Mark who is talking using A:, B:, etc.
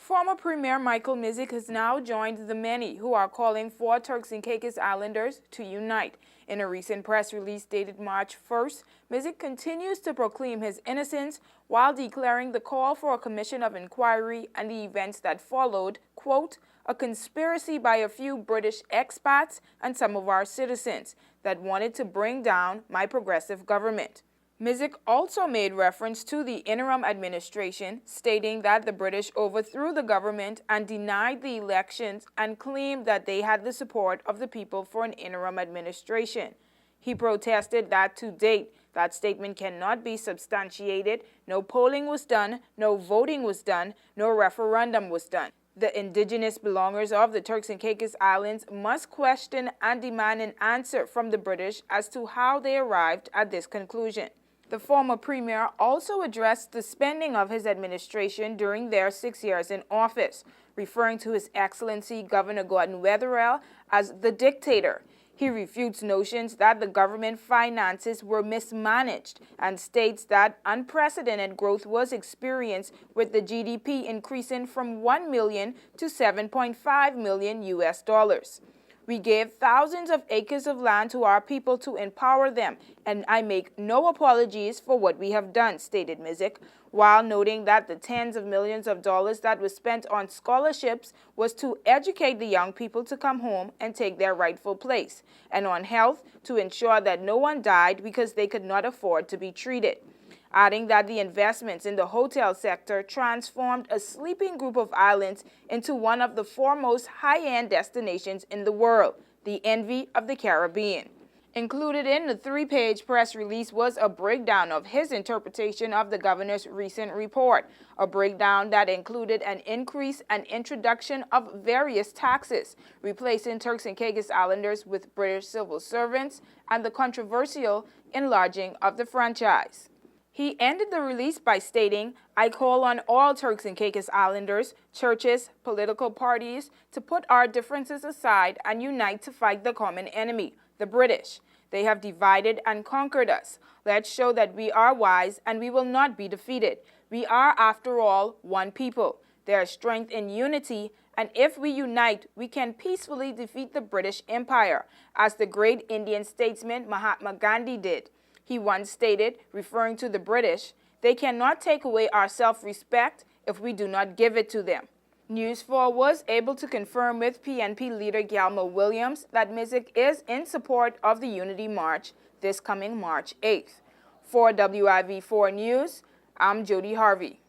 A: Former Premier Michael Misick has now joined the many who are calling for Turks and Caicos Islanders to unite. In a recent press release dated March 1st, Misick continues to proclaim his innocence while declaring the call for a commission of inquiry and the events that followed, quote, a conspiracy by a few British expats and some of our citizens that wanted to bring down my progressive government. Misick also made reference to the interim administration, stating that the British overthrew the government and denied the elections and claimed that they had the support of the people for an interim administration. He protested that to date, that statement cannot be substantiated, no polling was done, no voting was done, no referendum was done. The indigenous belongers of the Turks and Caicos Islands must question and demand an answer from the British as to how they arrived at this conclusion. The former premier also addressed the spending of his administration during their 6 years in office, referring to His Excellency Governor Gordon Wetherell as the dictator. He refutes notions that the government finances were mismanaged and states that unprecedented growth was experienced with the GDP increasing from 1 million to 7.5 million US dollars. We gave thousands of acres of land to our people to empower them, and I make no apologies for what we have done, stated Misick, while noting that the tens of millions of dollars that was spent on scholarships was to educate the young people to come home and take their rightful place, and on health to ensure that no one died because they could not afford to be treated. Adding that the investments in the hotel sector transformed a sleeping group of islands into one of the foremost high-end destinations in the world, the envy of the Caribbean. Included in the 3-page press release was a breakdown of his interpretation of the governor's recent report, a breakdown that included an increase and introduction of various taxes, replacing Turks and Caicos Islanders with British civil servants, and the controversial enlarging of the franchise. He ended the release by stating, I call on all Turks and Caicos Islanders, churches, political parties to put our differences aside and unite to fight the common enemy, the British. They have divided and conquered us. Let's show that we are wise and we will not be defeated. We are, after all, one people. There is strength in unity, and if we unite, we can peacefully defeat the British Empire, as the great Indian statesman Mahatma Gandhi did. He once stated, referring to the British, they cannot take away our self-respect if we do not give it to them. News 4 was able to confirm with PNP leader Guillermo Williams that Misick is in support of the Unity March this coming March 8th. For WIV4 News, I'm Jody Harvey.